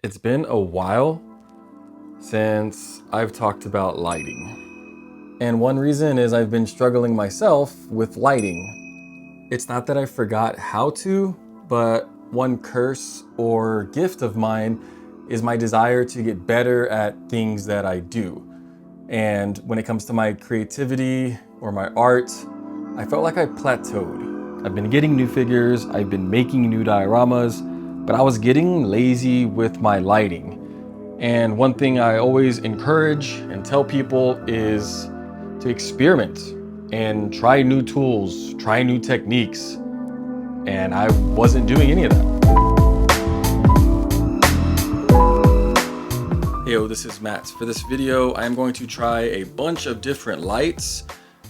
It's been a while since I've talked about lighting. And one reason is I've been struggling myself with lighting. It's not that I forgot how to, but one curse or gift of mine is my desire to get better at things that I do. And when it comes to my creativity or my art, I felt like I plateaued. I've been getting new figures, I've been making new dioramas, but I was getting lazy with my lighting. And one thing I always encourage and tell people is to experiment and try new tools, try new techniques. And I wasn't doing any of that. Yo, this is Matt. For this video, I'm going to try a bunch of different lights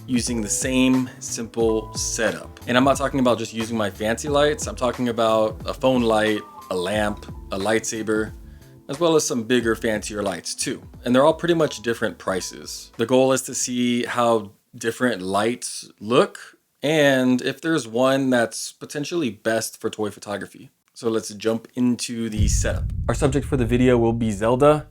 using the same simple setup. And I'm not talking about just using my fancy lights. I'm talking about a phone light, a lamp, a lightsaber, as well as some bigger, fancier lights too. And they're all pretty much different prices. The goal is to see how different lights look and if there's one that's potentially best for toy photography. So let's jump into the setup. Our subject for the video will be Zelda.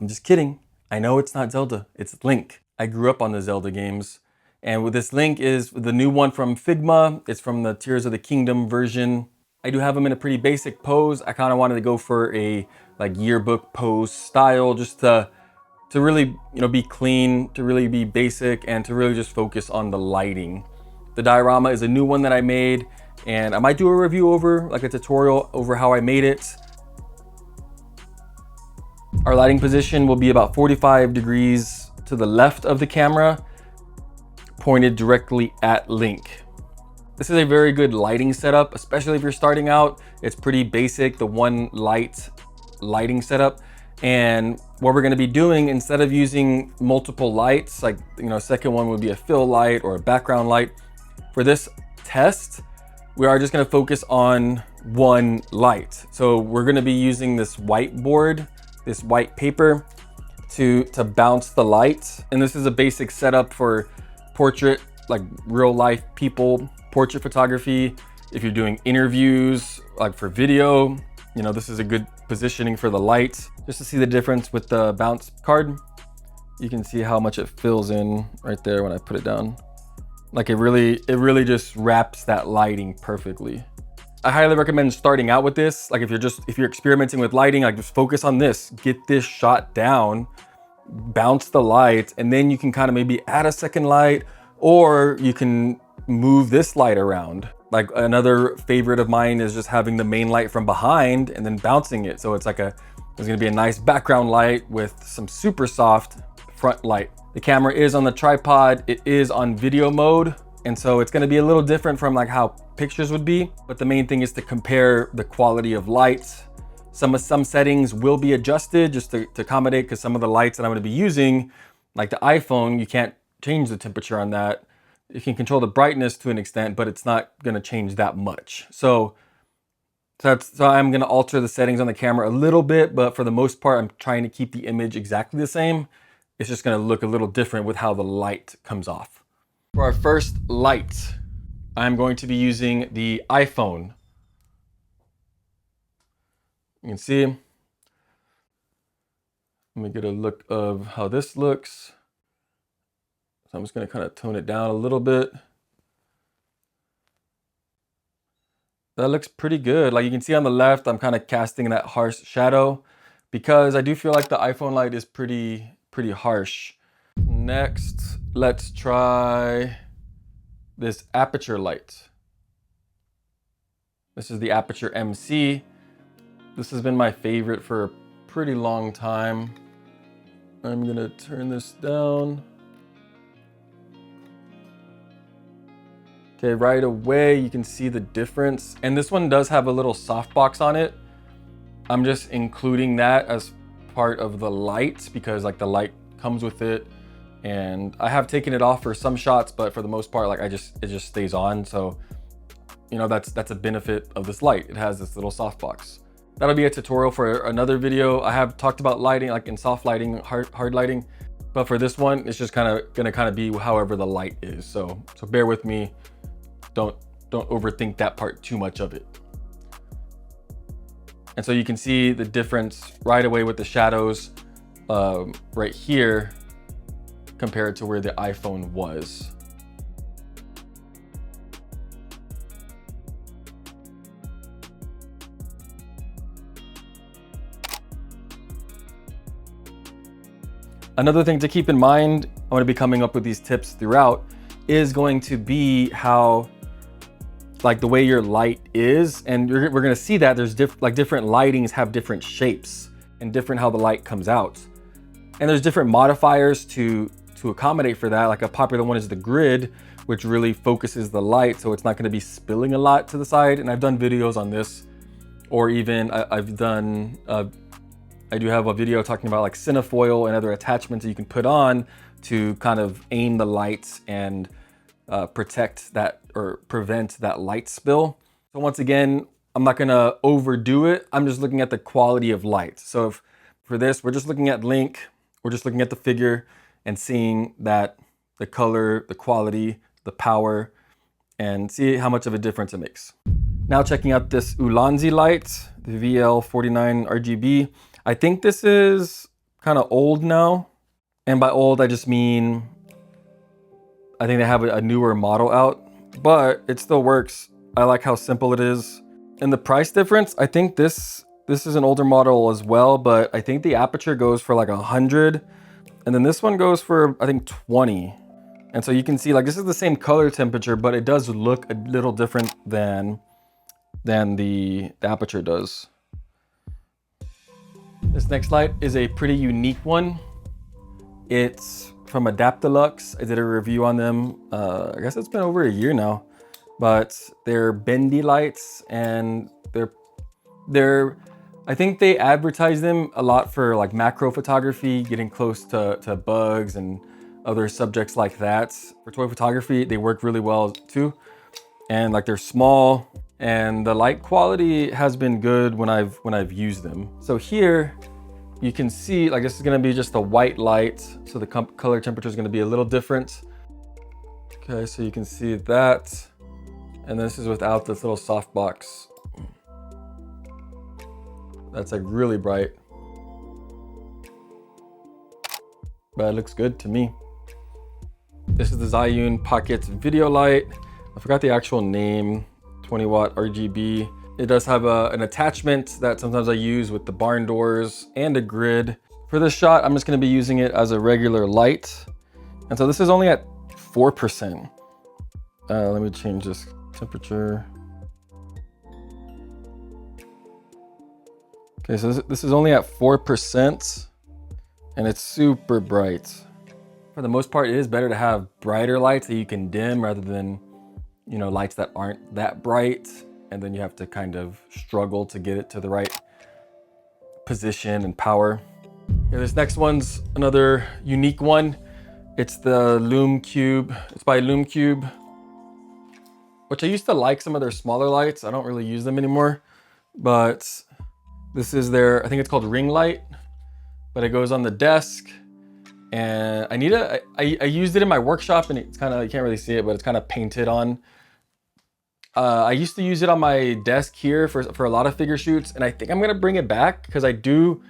I'm just kidding. I know it's not Zelda, it's Link. I grew up on the Zelda games. And with this Link is the new one from Figma. It's from the Tears of the Kingdom version. I do have him in a pretty basic pose. I kind of wanted to go for a like yearbook pose style, just to really, be clean, to really be basic, and to really just focus on the lighting. The diorama is a new one that I made, and I might do a review over, like a tutorial over how I made it. Our lighting position will be about 45 degrees to the left of the camera, pointed directly at Link. This is a very good lighting setup, especially if you're starting out. It's pretty basic, the one lighting setup. And what we're gonna be doing, instead of using multiple lights, like, second one would be a fill light or a background light. For this test, we are just gonna focus on one light. So we're gonna be using this whiteboard, this white paper to bounce the light. And this is a basic setup for portrait, like real life people, portrait photography. If you're doing interviews, like for video, this is a good positioning for the light. Just to see the difference with the bounce card, you can see how much it fills in right there when I put it down. Like it really just wraps that lighting perfectly. I highly recommend starting out with this. Like if you're experimenting with lighting, like just focus on this, get this shot down, bounce the light, and then you can kind of maybe add a second light, or you can move this light around. Like another favorite of mine is just having the main light from behind and then bouncing it. So it's like there's gonna be a nice background light with some super soft front light. The camera is on the tripod. It is on video mode. And so it's gonna be a little different from like how pictures would be. But the main thing is to compare the quality of lights. Some settings will be adjusted just to accommodate, because some of the lights that I'm gonna be using, like the iPhone, you can't change the temperature on that. You can control the brightness to an extent, but it's not gonna change that much. So I'm gonna alter the settings on the camera a little bit, but for the most part, I'm trying to keep the image exactly the same. It's just gonna look a little different with how the light comes off. For our first light, I'm going to be using the iPhone. You can see. Let me get a look of how this looks. So I'm just gonna kind of tone it down a little bit. That looks pretty good. Like you can see on the left, I'm kind of casting that harsh shadow because I do feel like the iPhone light is pretty harsh. Next, let's try this Aputure light. This is the Aputure MC. This has been my favorite for a pretty long time. I'm gonna turn this down. Okay, right away you can see the difference. And this one does have a little softbox on it. I'm just including that as part of the light because like the light comes with it. And I have taken it off for some shots, but for the most part, like it just stays on. So, that's a benefit of this light. It has this little softbox. That'll be a tutorial for another video. I have talked about lighting, like in soft lighting, hard lighting. But for this one, it's just gonna be however the light is. So bear with me. Don't overthink that part too much of it. And so you can see the difference right away with the shadows right here compared to where the iPhone was. Another thing to keep in mind, I'm going to be coming up with these tips throughout, is going to be how, like, the way your light is, and we're going to see that there's different lightings have different shapes and different how the light comes out. And there's different modifiers to accommodate for that. Like a popular one is the grid, which really focuses the light so it's not going to be spilling a lot to the side. And I've done videos on this, or even I do have a video talking about like cinefoil and other attachments that you can put on to kind of aim the lights and protect that or prevent that light spill. So once again, I'm not gonna overdo it. I'm just looking at the quality of light. So if, for this, we're just looking at link, we're just looking at the figure and seeing that the color, the quality, the power, and see how much of a difference it makes. Now checking out this Ulanzi light, the VL49 RGB. I think this is kind of old now. And by old, I just mean, I think they have a newer model out, but it still works. I like how simple it is. And the price difference, I think this is an older model as well, but I think the Aputure goes for like 100. And then this one goes for, I think, 20. And so you can see like this is the same color temperature, but it does look a little different than the Aputure does. This next light is a pretty unique one. It's from Adaptalux. I did a review on them. I guess it's been over a year now, but they're bendy lights, and they're I think they advertise them a lot for like macro photography, getting close to bugs and other subjects like that. For toy photography, they work really well too. And like they're small, and the light quality has been good when I've used them. So here you can see like this is gonna be just a white light. So the color temperature is gonna be a little different. Okay, so you can see that. And this is without this little softbox. That's like really bright. But it looks good to me. This is the Zhiyun Pocket video light. I forgot the actual name, 20 watt RGB. It does have an attachment that sometimes I use with the barn doors and a grid. For this shot, I'm just gonna be using it as a regular light. And so this is only at 4%. Let me change this temperature. Okay, so this is only at 4%, and it's super bright. For the most part, it is better to have brighter lights that you can dim rather than, you know, lights that aren't that bright, and then you have to kind of struggle to get it to the right position and power. Okay, this next one's another unique one. It's the Lume Cube. It's by Lume Cube, which I used to like some of their smaller lights. I don't really use them anymore, but this is their, I think it's called ring light, but it goes on the desk. And I used it in my workshop, and it's kind of, you can't really see it, but it's kind of painted on. I used to use it on my desk here for a lot of figure shoots, and I think I'm gonna bring it back because I do,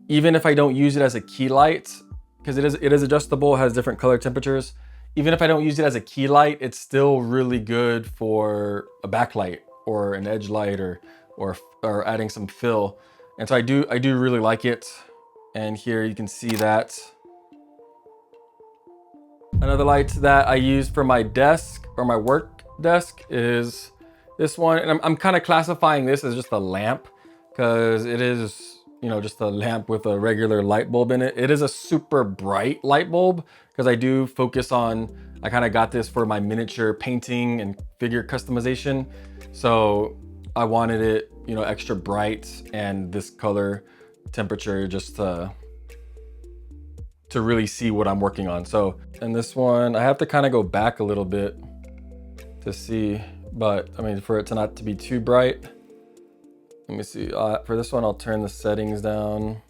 even if I don't use it as a key light, because it is adjustable, has different color temperatures. Even if I don't use it as a key light, it's still really good for a backlight or an edge light or adding some fill. And so I do really like it. And here you can see that. Another light that I use for my desk or my work desk is this one. And I'm kind of classifying this as just a lamp because it is, you know, just a lamp with a regular light bulb in it. It is a super bright light bulb because I do focus on, I kind of got this for my miniature painting and figure customization. So I wanted it, you know, extra bright and this color temperature just to really see what I'm working on. So, and this one, I have to kind of go back a little bit to see, but I mean, for it to not to be too bright. Let me see, for this one, I'll turn the settings down.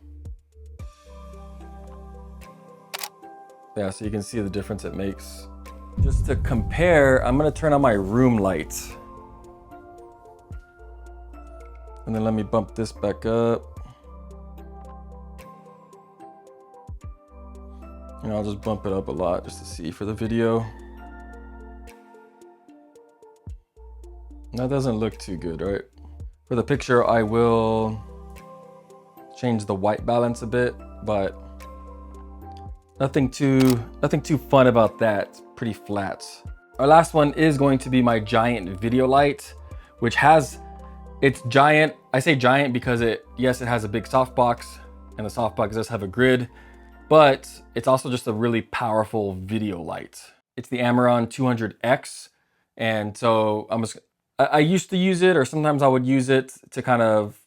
Yeah, so you can see the difference it makes. Just to compare, I'm gonna turn on my room light. And then let me bump this back up. And I'll just bump it up a lot just to see for the video. That doesn't look too good, right? For the picture, I will change the white balance a bit, but nothing too fun about that. It's pretty flat. Our last one is going to be my giant video light, which it's giant. I say giant because yes, it has a big softbox, and the softbox does have a grid, but it's also just a really powerful video light. It's the Amaran 200X, and so I used to use it, or sometimes I would use it to kind of,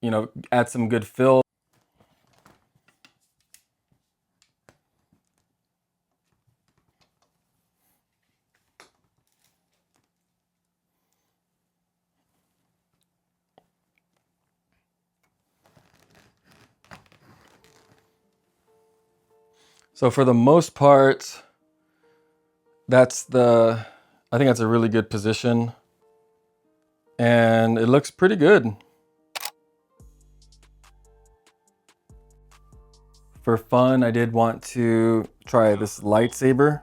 you know, add some good fill. So for the most part, I think that's a really good position, and it looks pretty good. For fun, I did want to try this lightsaber.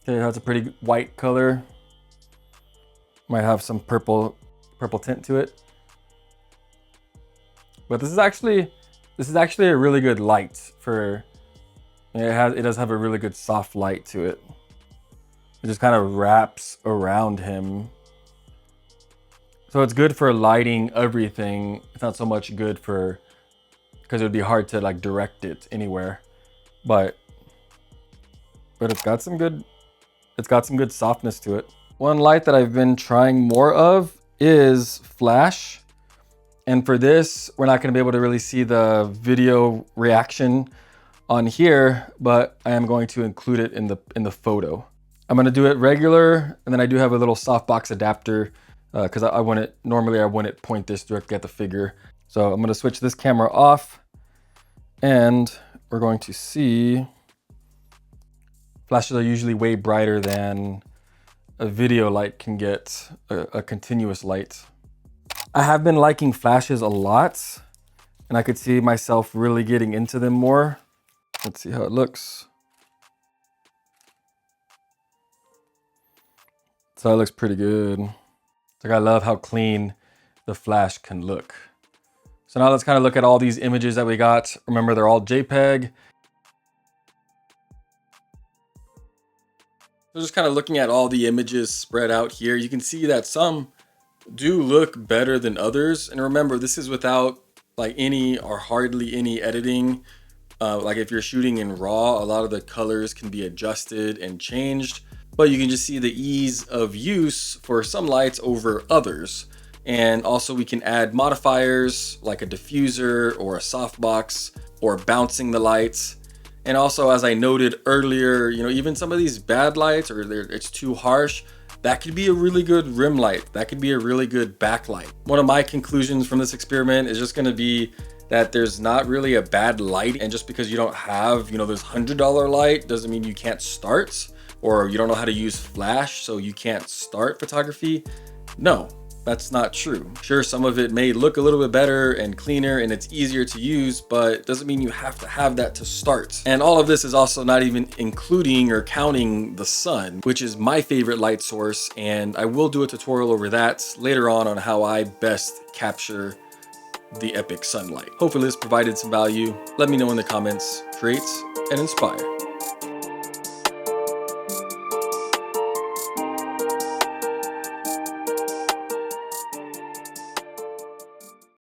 Okay, it has a pretty white color. Might have some purple tint to it. But this is actually a really good light for, it does have a really good soft light to it. It just kind of wraps around him. So it's good for lighting everything. It's not so much good because it would be hard to like direct it anywhere. But it's got some good softness to it. One light that I've been trying more of is flash. And for this, we're not going to be able to really see the video reaction on here, but I am going to include it in the photo. I'm going to do it regular, and then I do have a little softbox adapter because normally I wouldn't point this directly at the figure. So I'm going to switch this camera off, and we're going to see. Flashes are usually way brighter than a video light can get, a continuous light. I have been liking flashes a lot, and I could see myself really getting into them more. Let's see how it looks. So it looks pretty good. Like, I love how clean the flash can look. So now let's kind of look at all these images that we got. Remember, they're all JPEG. So just kind of looking at all the images spread out here, you can see that some do look better than others. And remember, this is without like any or hardly any editing. Like if you're shooting in RAW, a lot of the colors can be adjusted and changed, but you can just see the ease of use for some lights over others. And also we can add modifiers like a diffuser or a softbox or bouncing the lights. And also, as I noted earlier, you know, even some of these bad lights or it's too harsh, that could be a really good rim light. That could be a really good backlight. One of my conclusions from this experiment is just going to be that there's not really a bad light. And just because you don't have, you know, this $100 light doesn't mean you can't start, or you don't know how to use flash, so you can't start photography. No, that's not true. Sure, some of it may look a little bit better and cleaner and it's easier to use, but it doesn't mean you have to have that to start. And all of this is also not even including or counting the sun, which is my favorite light source. And I will do a tutorial over that later on how I best capture the epic sunlight. Hopefully this provided some value. Let me know in the comments. Create and inspire.